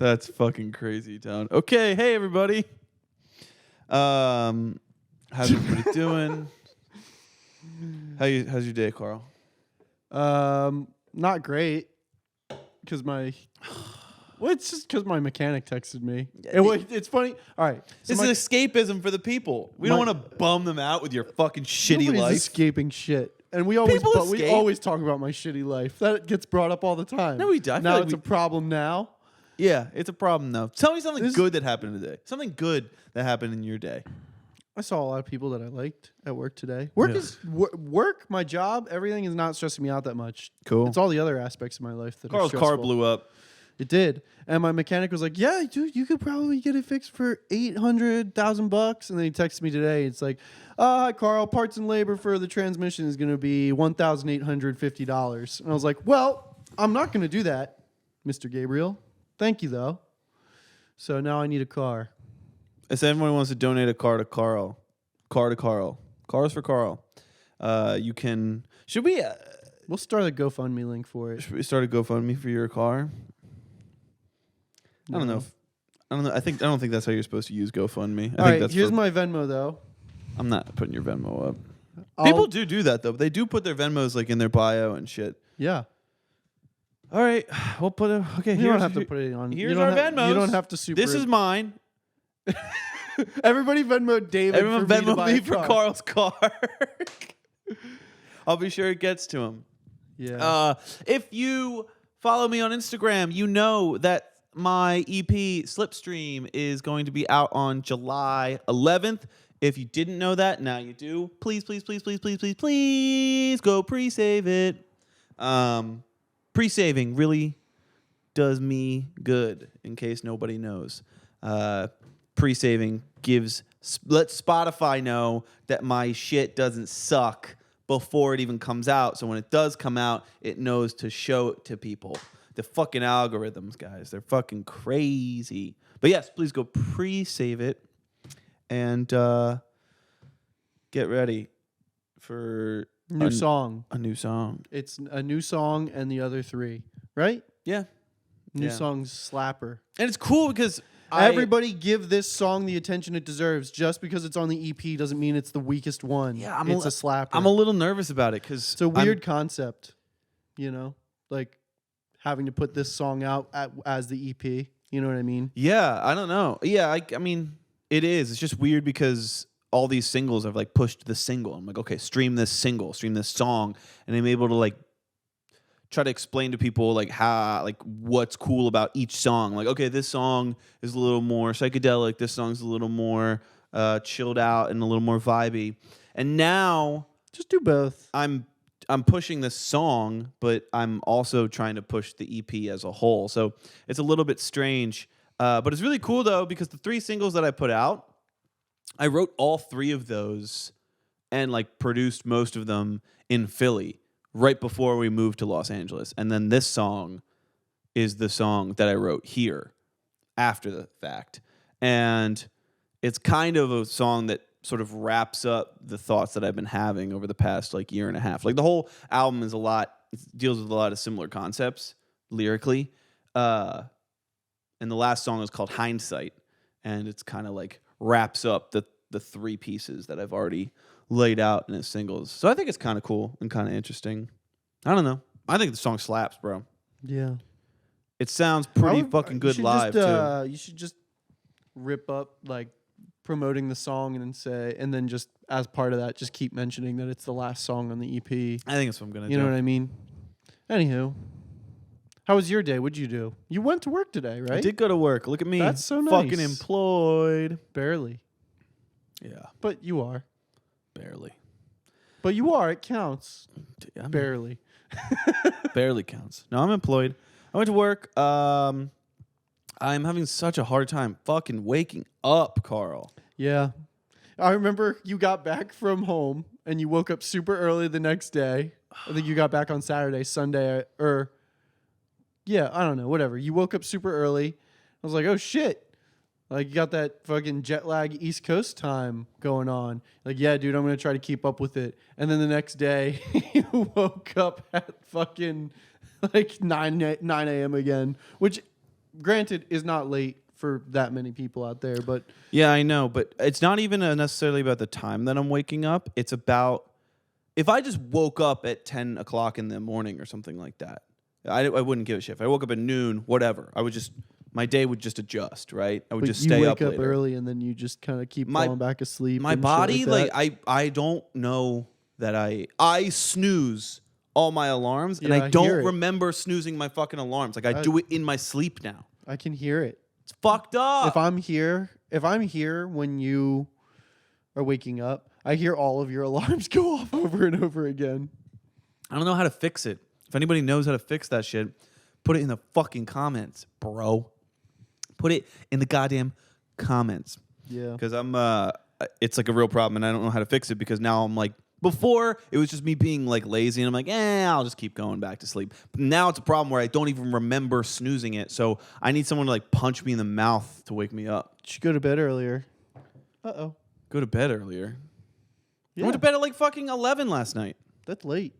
That's fucking crazy, Town. Okay, hey everybody. How's everybody doing? How's your day, Carl? Not great. Because it's just because my mechanic texted me. It's funny. All right. So this is escapism for the people. We don't want to bum them out with your fucking shitty nobody's life. escaping shit. And we always talk about my shitty life. That gets brought up all the time. No, we do. Now it's a problem now. Yeah, it's a problem now. Tell me something good that happened today. Something good that happened in your day. I saw a lot of people that I liked at work today. Work, my job, everything is not stressing me out that much. Cool. It's all the other aspects of my life that Carl's are stressful. car blew up. It did. And my mechanic was like, yeah, dude, you could probably get it fixed for $800,000. And then he texted me today. It's like, hi, Karl, parts and labor for the transmission is going to be $1,850. And I was like, well, I'm not going to do that, Mr. Gabriel. Thank you, though. So now I need a car. If anyone wants to donate a car to Karl, cars for Karl, you can. Should we? We'll start a GoFundMe link for it. Should we start a GoFundMe for your car? No. I don't know. I don't think that's how you're supposed to use GoFundMe. All right, here's my Venmo though. I'm not putting your Venmo up. People do that though. They do put their Venmos like in their bio and shit. Yeah. All right, we'll put it. Okay, you don't have to put it on. Here's our Venmos. You don't have to super. This is mine. Everybody Venmo David. Everyone Venmo me for Karl's car. I'll be sure it gets to him. Yeah. If you follow me on Instagram, you know that my EP Slipstream is going to be out on July 11th. If you didn't know that, now you do. Please go pre-save it. Pre-saving really does me good, in case nobody knows. Pre-saving lets Spotify know that my shit doesn't suck before it even comes out. So when it does come out, it knows to show it to people. The fucking algorithms, guys, they're fucking crazy. But yes, please go pre-save it and get ready for a new song. It's a new song and the other three, right? Yeah. New song's slapper. And it's cool because everybody give this song the attention it deserves. Just because it's on the EP doesn't mean it's the weakest one. Yeah, it's a slapper. I'm a little nervous about it because it's a weird concept, like having to put this song out as the EP. You know what I mean? Yeah, I don't know. Yeah, I mean, it is. It's just weird because all these singles have like pushed the single. I'm like, okay, stream this single, stream this song, and I'm able to like try to explain to people like how, like what's cool about each song. Like, okay, this song is a little more psychedelic. This song's a little more chilled out and a little more vibey. And now, just do both. I'm pushing this song, but I'm also trying to push the EP as a whole. So it's a little bit strange, but it's really cool though because the 3 singles that I put out, I wrote all 3 of those and like produced most of them in Philly right before we moved to Los Angeles. And then this song is the song that I wrote here after the fact. And it's kind of a song that sort of wraps up the thoughts that I've been having over the past like year and a half. Like the whole album is deals with a lot of similar concepts lyrically. And the last song is called Hindsight. And it's kind of like wraps up the 3 pieces that I've already laid out in its singles. So I think it's kind of cool and kind of interesting. I don't know. I think the song slaps, bro. Yeah. It sounds pretty fucking good live, too. You should just rip up, like, promoting the song and then just as part of that, just keep mentioning that it's the last song on the EP. I think that's what I'm going to do. You know what I mean? Anywho. How was your day? What'd you do? You went to work today, right? I did go to work. Look at me. That's so nice. Fucking employed. Barely. Yeah. But you are. Barely. But you are. It counts. Yeah, barely. Barely counts. No, I'm employed. I went to work. I'm having such a hard time fucking waking up, Karl. Yeah. I remember you got back from home and you woke up super early the next day. I think you got back on Saturday, Sunday, yeah, I don't know, whatever. You woke up super early. I was like, oh, shit. Like, you got that fucking jet lag East Coast time going on. Like, yeah, dude, I'm going to try to keep up with it. And then the next day, you woke up at fucking, like, 9 a.m. again, which granted, is not late for that many people out there, but Yeah, I know, but it's not even necessarily about the time that I'm waking up. It's about if I just woke up at 10 o'clock in the morning or something like that, I wouldn't give a shit. If I woke up at noon, whatever, my day would just adjust, right? I would just stay up you wake later. early and then you just kind of keep falling back asleep. My and body, shit like like I don't know that I snooze all my alarms, and Yeah, I I don't hear it. remember snoozing my fucking alarms. Like I do it in my sleep now. I can hear it. It's fucked up. If I'm here when you are waking up, I hear all of your alarms go off over and over again. I don't know how to fix it. If anybody knows how to fix that shit, put it in the fucking comments, bro. Put it in the goddamn comments. Yeah. Because it's like a real problem, and I don't know how to fix it because now I'm like, before it was just me being like lazy, and I'm like, I'll just keep going back to sleep. But now it's a problem where I don't even remember snoozing it, so I need someone to like punch me in the mouth to wake me up. You should go to bed earlier. Uh-oh. Go to bed earlier. Yeah. I went to bed at like fucking 11 last night. That's late.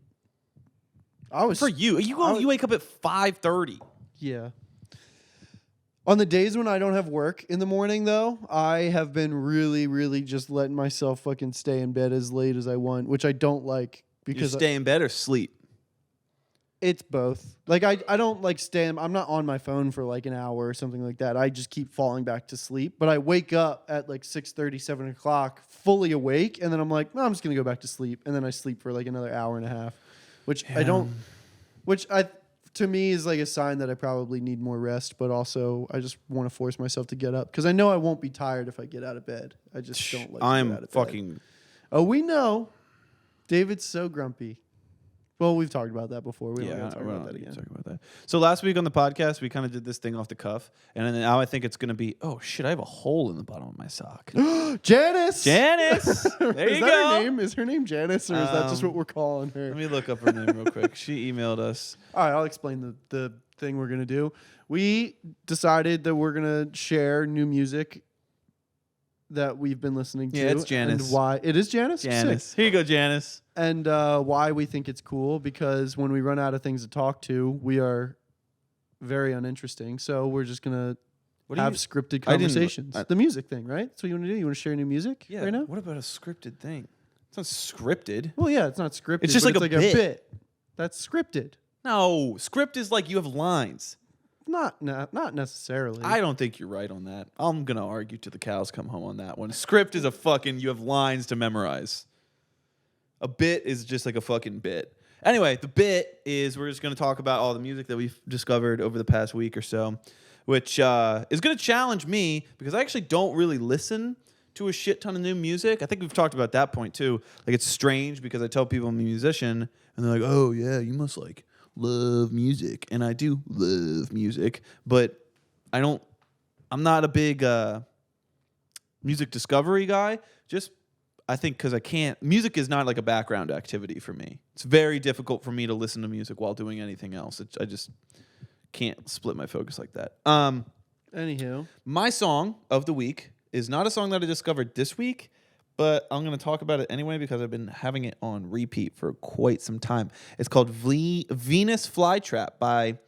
I was For you, you wake up at 5:30. Yeah. On the days when I don't have work in the morning, though, I have been really, really just letting myself fucking stay in bed as late as I want, which I don't like You because stay in bed or sleep? it's both. Like I don't like I'm not on my phone for like an hour or something like that. I just keep falling back to sleep. But I wake up at like 6:30, 7 o'clock, fully awake, and then I'm like, no, I'm just gonna go back to sleep, and then I sleep for like another hour and a half, which to me is like a sign that I probably need more rest, but also I just want to force myself to get up because I know I won't be tired if I get out of bed. I just don't like to get out I'm of bed. fucking. Oh, we know. David's so grumpy. Well, we've talked about that before. We don't gotta talk about that again. Talk about that. So last week on the podcast, we kind of did this thing off the cuff, and then now I think it's gonna be. Oh shit! I have a hole in the bottom of my sock. Janice. Janice, there Is you that go. her name? Is her name Janice, or is that just what we're calling her? Let me look up her name real quick. She emailed us. All right, I'll explain the thing we're gonna do. We decided that we're gonna share new music that we've been listening to. Yeah, it's Janice. And why it is Janice? Janice, Sick. here you go, Janice. And why we think it's cool because when we run out of things to talk to, we are very uninteresting. So we're just gonna have scripted conversations. The music thing, right? That's what you want to do. You want to share new music right now? What about a scripted thing? It's not scripted. Well, yeah, it's not scripted. It's just but like it's a a bit. bit. That's scripted. No, script is like you have lines. Not necessarily. I don't think you're right on that. I'm gonna argue till the cows come home on that one. Script is a fucking. You have lines to memorize. A bit is just like a fucking bit. Anyway, the bit is we're just gonna talk about all the music that we've discovered over the past week or so, which is gonna challenge me because I actually don't really listen to a shit ton of new music. I think we've talked about that point too. Like it's strange because I tell people I'm a musician and they're like, "Oh yeah, you must like love music," and I do love music, but I'm not a big music discovery guy. Just I think because I can't. Music is not like a background activity for me. It's very difficult for me to listen to music while doing anything else. I just can't split my focus like that. Anywho, My song of the week is not a song that I discovered this week, but I'm going to talk about it anyway because I've been having it on repeat for quite some time. It's called Venus Flytrap by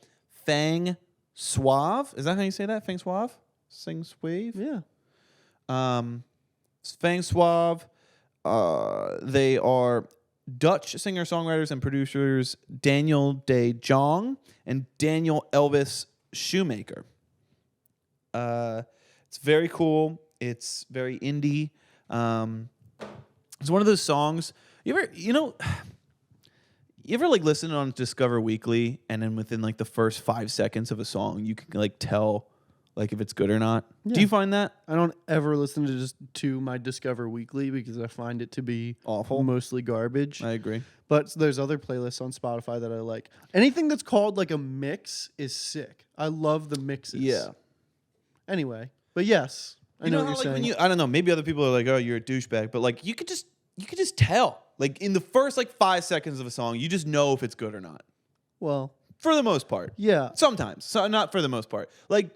Fang Suave. Is that how you say that? Fang Suave? Sing Swave? yeah. Fang Suave. They are Dutch singer-songwriters and producers Daniel De Jong and Daniel Elvis Shoemaker. It's very cool. It's very indie. It's one of those songs. You ever like listen on Discover Weekly and then within like the first 5 seconds of a song you can like tell like if it's good or not? Yeah. Do you find that I don't ever listen to my Discover Weekly because I find it to be awful? mostly garbage. I agree. But there's other playlists on Spotify that I like. Anything that's called like a mix is sick. I love the mixes. Yeah. Anyway, but yes, I know what you're how, like, saying. I don't know. Maybe other people are like, "Oh, you're a douchebag," but like you could just tell. Like in the first like 5 seconds of a song, you just know if it's good or not. Well, For the most part. yeah. Sometimes, so not for the most part. Like.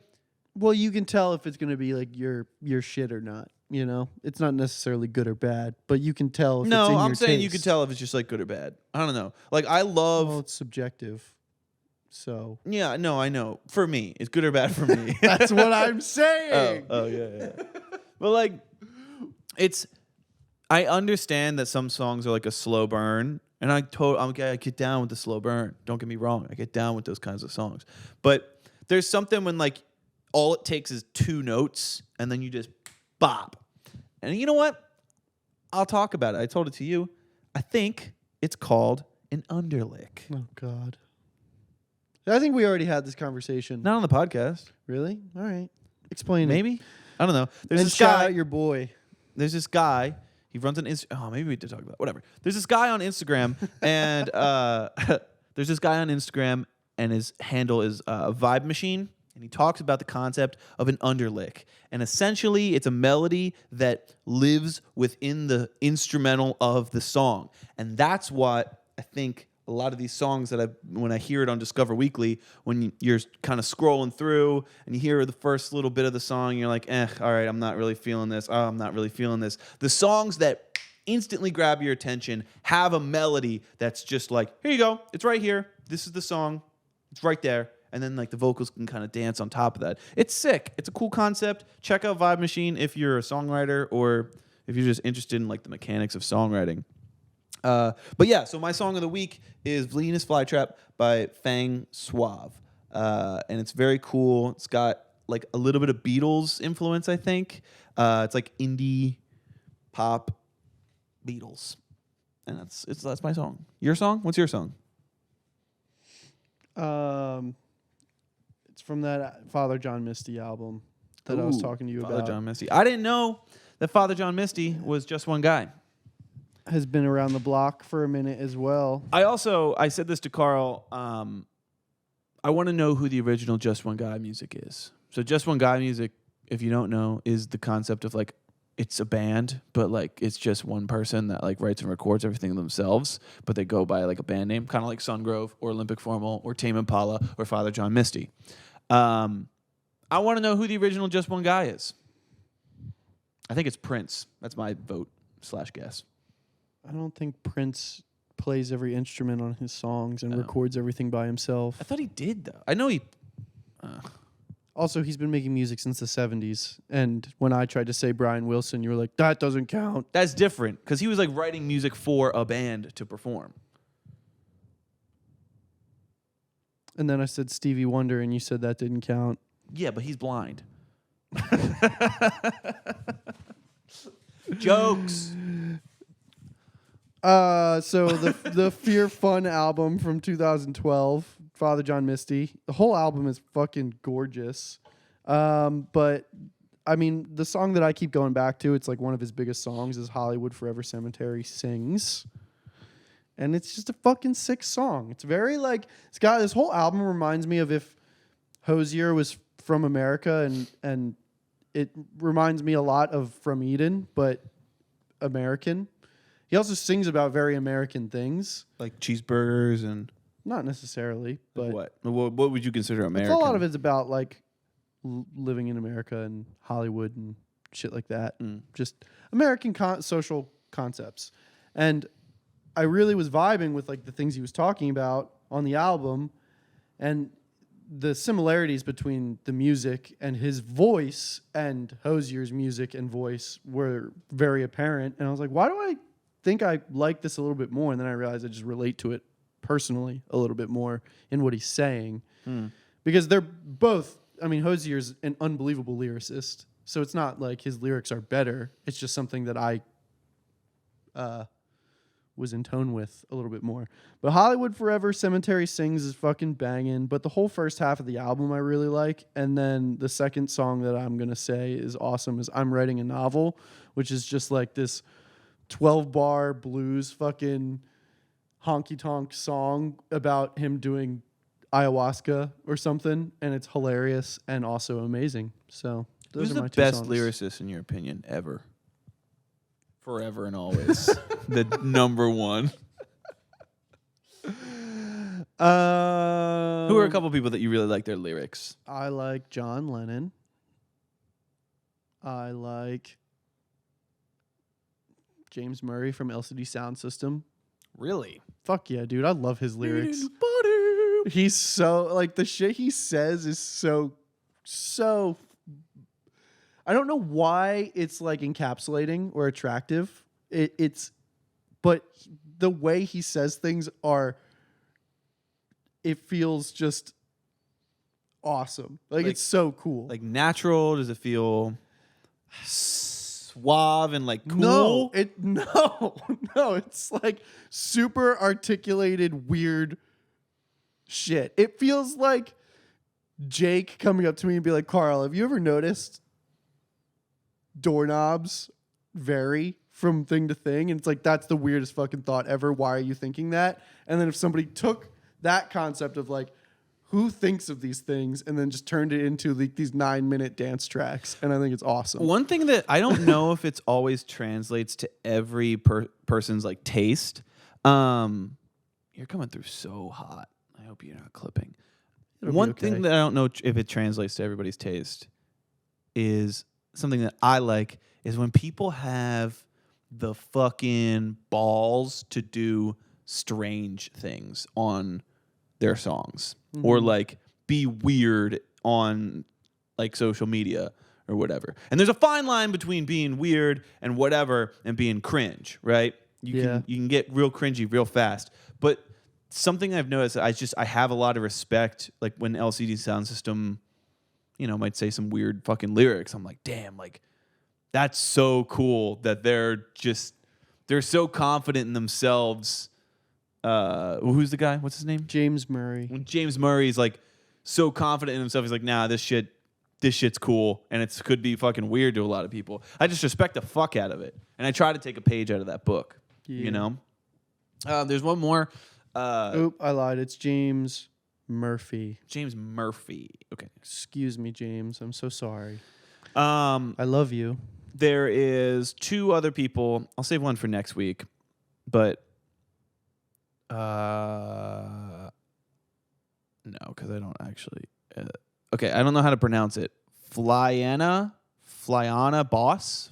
Well, you can tell if it's going to be like your shit or not. You know, it's not necessarily good or bad, but you can tell. If it's in I'm your saying you taste. can tell if it's just like good or bad. I don't know. Like I love. Well, it's subjective. So Yeah, no, I know. For me, it's good or bad for me. that's what I'm saying. Yeah. But like, I understand that some songs are like a slow burn, and I get down with the slow burn. Don't get me wrong, I get down with those kinds of songs. But there's something when like all it takes is 2 notes, and then you just bop. And you know what? I'll talk about it. I told it to you. I think it's called an underlick. Oh God. I think we already had this conversation. Not on the podcast. Really? All right. Explain it. Maybe. I don't know. There's And this shout guy. out your boy. There's this guy. He runs an Oh, maybe we did talk about it. Whatever. There's this guy on Instagram, and there's this guy on Instagram, and his handle is Vibe Machine, and he talks about the concept of an underlick, and essentially, it's a melody that lives within the instrumental of the song, and that's what I think. A lot of these songs that when I hear it on Discover Weekly, when you're kind of scrolling through and you hear the first little bit of the song, you're like, all right, I'm not really feeling this. Oh, I'm not really feeling this. The songs that instantly grab your attention have a melody that's just like, here you go. It's right here. This is the song. It's right there. And then like the vocals can kind of dance on top of that. It's sick. It's a cool concept. Check out Vibe Machine if you're a songwriter or if you're just interested in like the mechanics of songwriting. But yeah, so my song of the week is Venus Flytrap by Fang Suave. And it's very cool. It's got like a little bit of Beatles influence, I think. It's like indie pop Beatles. And that's my song. Your song? What's your song? It's from that Father John Misty album that I was talking to you Father about. John Misty. I didn't know that Father John Misty was just one guy. Has been around the block for a minute as well. I said this to Karl. I want to know who the original Just One Guy music is. So Just One Guy music, if you don't know, is the concept of like it's a band, but like it's just one person that like writes and records everything themselves, but they go by like a band name, kind of like Sungrove or Olympic Formal or Tame Impala or Father John Misty. I want to know who the original Just One Guy is. I think it's Prince. That's my vote / guess. I don't think Prince plays every instrument on his songs and records everything by himself. I thought he did, though. I know he... Also, he's been making music since the 70s. And when I tried to say Brian Wilson, you were like, that doesn't count. That's different, because he was like writing music for a band to perform. And then I said Stevie Wonder, and you said that didn't count. Yeah, but he's blind. Jokes. So the Fear Fun album from 2012, Father John Misty. The whole album is fucking gorgeous. But I mean, the song that I keep going back to, it's like one of his biggest songs, is Hollywood Forever Cemetery Sings. And it's just a fucking sick song. It's very like, it's got, this whole album reminds me of if Hozier was from America, and it reminds me a lot of From Eden, but American. He also sings about very American things. Like cheeseburgers and... Not necessarily, but... What would you consider American? A lot of it's about like living in America and Hollywood and shit like that. Just American social concepts. And I really was vibing with like the things he was talking about on the album, and the similarities between the music and his voice and Hozier's music and voice were very apparent. And I was like, why do I think I like this a little bit more? And then I realized I just relate to it personally a little bit more in what he's saying. Because they're both, I mean, Hozier's an unbelievable lyricist. So it's not like his lyrics are better. It's just something that I was in tone with a little bit more. But Hollywood Forever Cemetery Sings is fucking banging. But the whole first half of the album I really like. And then the second song that I'm going to say is awesome is I'm Writing a Novel, which is just like this 12-bar blues fucking honky-tonk song about him doing ayahuasca or something. And it's hilarious and also amazing. So those Who's are my the two best songs. lyricist, in your opinion, ever? Forever and always. The number one. Who are a couple people that you really like their lyrics? I like John Lennon. I like James Murray from LCD Sound System. Really? Fuck yeah, dude. I love his lyrics. He's so like the shit he says is so. I don't know why it's like encapsulating or attractive. But the way he says things it feels just awesome. Like it's so cool. Like natural? Does it feel suave and like cool? No, it's like super articulated, weird shit. It feels like Jake coming up to me and be like, Carl, have you ever noticed doorknobs vary from thing to thing? And it's like, that's the weirdest fucking thought ever. Why are you thinking that? And then if somebody took that concept of like, who thinks of these things and then just turned it into like these 9-minute dance tracks. And I think it's awesome. One thing that I don't know if it's always translates to every person's like taste. You're coming through so hot. I hope you're not clipping. One thing that I don't know if it translates to everybody's taste is something that I like is when people have the fucking balls to do strange things on their songs or like be weird on like social media or whatever. And there's a fine line between being weird and whatever and being cringe, right? You can get real cringy real fast. But something I've noticed, I have a lot of respect like when LCD Sound System, might say some weird fucking lyrics. I'm like, damn, like that's so cool that they're so confident in themselves. Who's the guy? What's his name? James Murray. When James Murray's like so confident in himself, he's like, nah, this shit's cool, and it could be fucking weird to a lot of people. I just respect the fuck out of it, and I try to take a page out of that book. Yeah. There's one more. Oop, I lied. It's James Murphy. James Murphy. Okay. Excuse me, James. I'm so sorry. I love you. There is 2 other people. I'll save one for next week, but no, because I don't actually. Okay, I don't know how to pronounce it. Flyana Boss.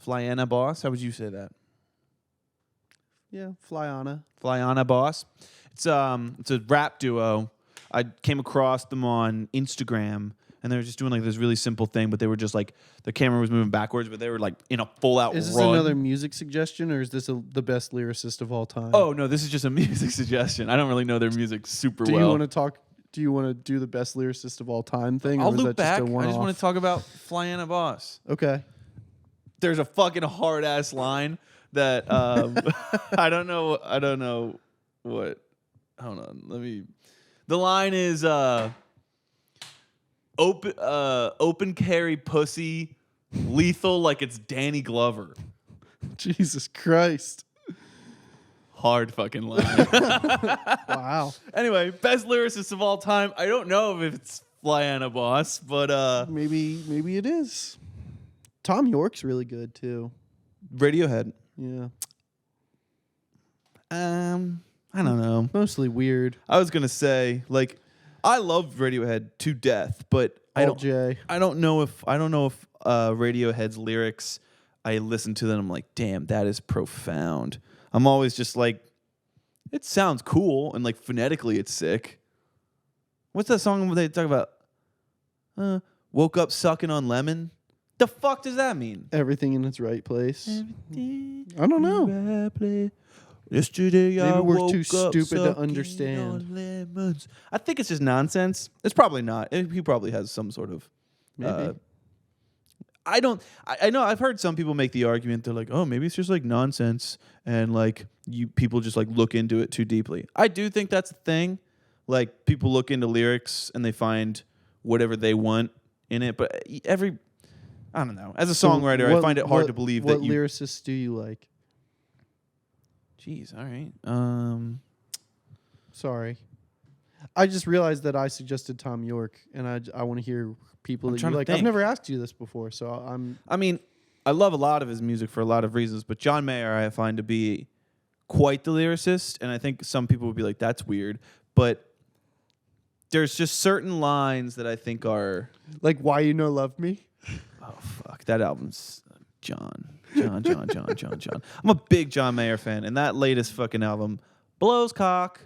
How would you say that? Yeah, Flyana Boss. It's a rap duo. I came across them on Instagram, and they were just doing like this really simple thing, but they were just like the camera was moving backwards, but they were like in a full out. Is this run. another music suggestion, or is this the best lyricist of all time? Oh no, this is just a music suggestion. I don't really know their music super well. Do you want to do the best lyricist of all time thing? I'll or was loop that back. Just a I just want to talk about Flyana Boss. Okay. There's a fucking hard ass line that I don't know what. Hold on, the line is open carry pussy, lethal like it's Danny Glover. Jesus Christ. Hard fucking line. Wow. Anyway, best lyricist of all time. I don't know if it's Flyana Boss, but maybe it is. Tom York's really good too. Radiohead. Yeah. I don't know. Mostly weird. I was gonna say like I love Radiohead to death, but I don't know if Radiohead's lyrics. I listen to them. I'm like, damn, that is profound. I'm always just like, it sounds cool and like phonetically it's sick. What's that song where they talk about? Woke up sucking on lemon. The fuck does that mean? Everything in its right place. Everything I don't know. Yesterday maybe we're too stupid to understand. I think it's just nonsense. It's probably not. He probably has some sort of. Maybe. I know I've heard some people make the argument. They're like, oh, maybe it's just like nonsense, and like people just like look into it too deeply. I do think that's a thing. Like people look into lyrics and they find whatever they want in it. But I don't know. As a songwriter, I find it hard to believe that you. What lyricists do you like? Jeez, all right. Sorry. I just realized that I suggested Tom York, and I want to hear people that you like. I've never asked you this before, so I mean, I love a lot of his music for a lot of reasons, but John Mayer I find to be quite the lyricist, and I think some people would be like, that's weird, but there's just certain lines that I think are... Like, Why You No Love Me? Oh, fuck. That album's... John. I'm a big John Mayer fan, and that latest fucking album blows cock.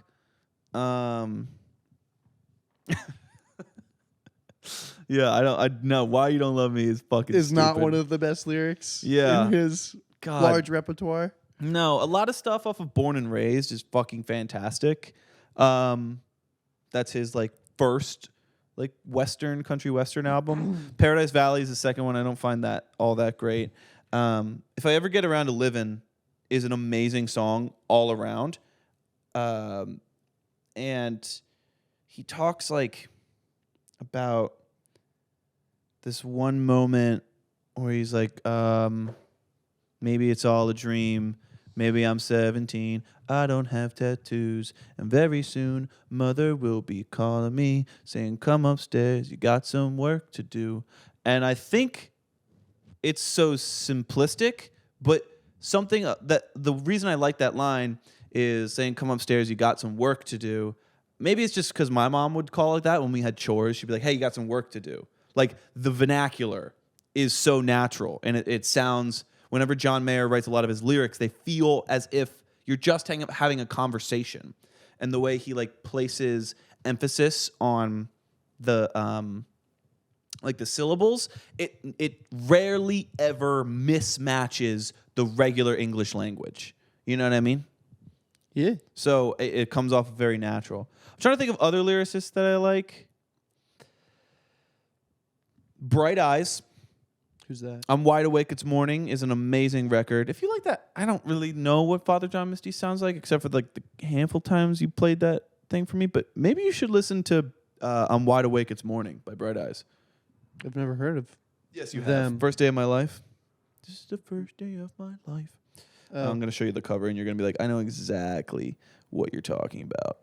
Yeah, I no. Why you don't love me is fucking Is not stupid. one of the best lyrics Yeah. in his God. large repertoire. No, a lot of stuff off of Born and Raised is fucking fantastic. That's his like first like country western album. Paradise Valley is the second one. I don't find that all that great. If I ever get around to living is an amazing song all around. And he talks like about this one moment where he's like, maybe it's all a dream. Maybe I'm 17. I don't have tattoos. And very soon, mother will be calling me, saying, come upstairs. You got some work to do. And I think it's so simplistic, but something that the reason I like that line is saying, come upstairs. You got some work to do. Maybe it's just because my mom would call it that when we had chores. She'd be like, hey, you got some work to do. Like the vernacular is so natural. And it sounds, whenever John Mayer writes a lot of his lyrics, they feel as if you're just having a conversation. And the way he like places emphasis on the like the syllables, it rarely ever mismatches the regular English language. You know what I mean? Yeah. So it comes off very natural. I'm trying to think of other lyricists that I like. Bright Eyes. Who's that? I'm Wide Awake, It's Morning is an amazing record. If you like that, I don't really know what Father John Misty sounds like, except for like the handful times you played that thing for me. But maybe you should listen to I'm Wide Awake, It's Morning by Bright Eyes. I've never heard of. Yes, you them. have. First day of my life. This is the first day of my life. I'm going to show you the cover, and you're going to be like, I know exactly what you're talking about.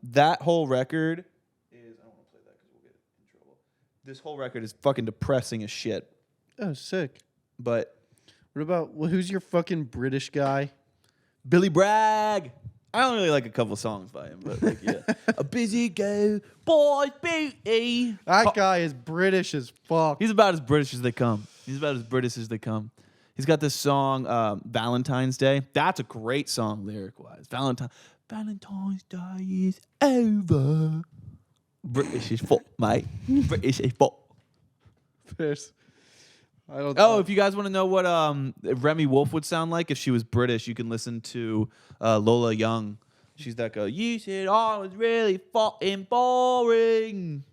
That whole record is... I don't want to play that because we'll get in trouble. This whole record is fucking depressing as shit. Oh, sick. But... What about, who's your fucking British guy? Billy Bragg. I don't really like a couple songs by him, but like, yeah. A busy go, boy, beauty. That guy is British as fuck. He's about as British as they come. He's He's got this song, Valentine's Day. That's a great song lyric-wise. Valentine's Day is over. British as fuck, mate. British as fuck. There's, I don't. Oh, if you guys want to know what Remy Wolf would sound like if she was British, you can listen to Lola Young. She's that girl. You said I was really fucking boring.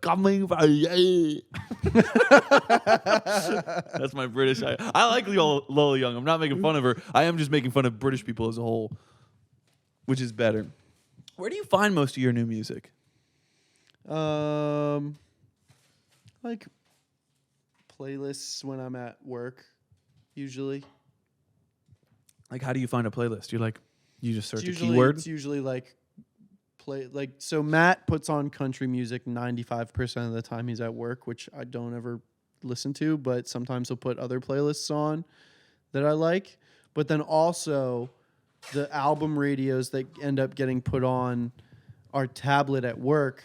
Coming for you. That's my British. I like Lola Young. I'm not making fun of her. I am just making fun of British people as a whole, which is better. Where do you find most of your new music? Like playlists when I'm at work, usually. Like, how do you find a playlist? You just search a It's keyword? usually like so Matt puts on country music 95% of the time he's at work, which I don't ever listen to, but sometimes he'll put other playlists on that I like. But then also the album radios that end up getting put on our tablet at work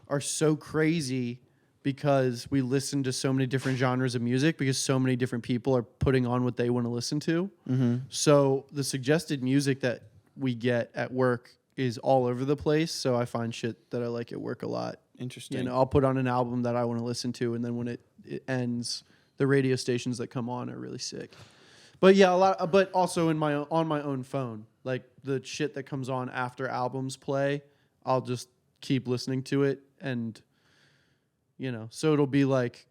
are so crazy because we listen to so many different genres of music because so many different people are putting on what they want to listen to. Mm-hmm. So the suggested music that we get at work is all over the place. So I find shit that I like at work a lot. Interesting. You know, I'll put on an album that I want to listen to, and then when it ends, the radio stations that come on are really sick. But yeah, but also on my own phone, like the shit that comes on after albums play, I'll just keep listening to it, and you know, so it'll be like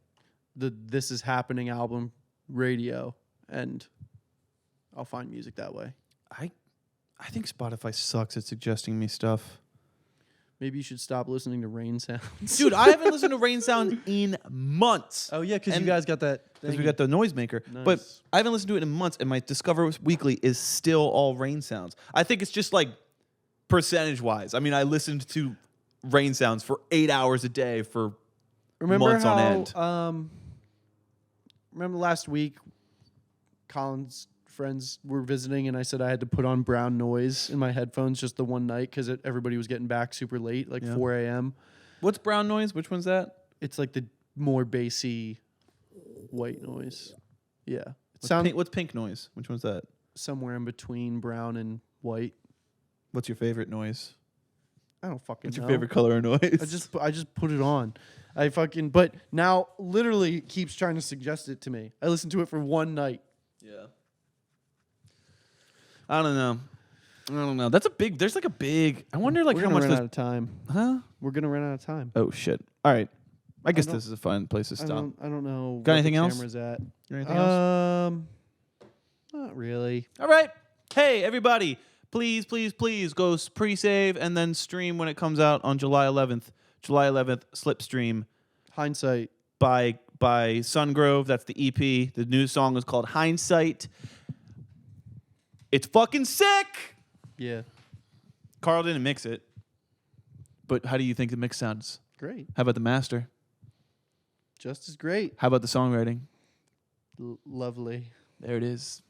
the This Is Happening album radio, and I'll find music that way. I think Spotify sucks at suggesting me stuff. Maybe you should stop listening to rain sounds. Dude, I haven't listened to rain sounds in months. Oh yeah, because you And- guys got that. Because we got the noisemaker. Nice. But I haven't listened to it in months, and my Discover Weekly is still all rain sounds. I think it's just like percentage-wise. I mean, I listened to rain sounds for 8 hours a day for months on end. Remember last week, Colin's friends were visiting, and I said I had to put on brown noise in my headphones just the one night because everybody was getting back super late, like 4 a.m. What's brown noise? Which one's that? It's like the more bassy white noise. Yeah. What's pink noise? Which one's that? Somewhere in between brown and white. What's your favorite noise? I don't fucking What's know. your favorite color or noise? I just put it on. But now literally keeps trying to suggest it to me. I listened to it for one night. Yeah. I don't know. That's a big. There's like a big. I wonder like We're how gonna much run this. out of time. Huh? We're gonna run out of time. Oh shit. All right. I guess don't- this is a fun place to stop. I don't know. Got what anything the else? Camera's at. Anything else? Not really. All right. Hey everybody, please go pre-save and then stream when it comes out on July 11th. July 11th Slipstream Hindsight. by Sungrove. That's the EP. The new song is called Hindsight. It's fucking sick. Yeah. Karl didn't mix it. But how do you think the mix sounds? Great. How about the master? Just as great. How about the songwriting? Lovely. There it is.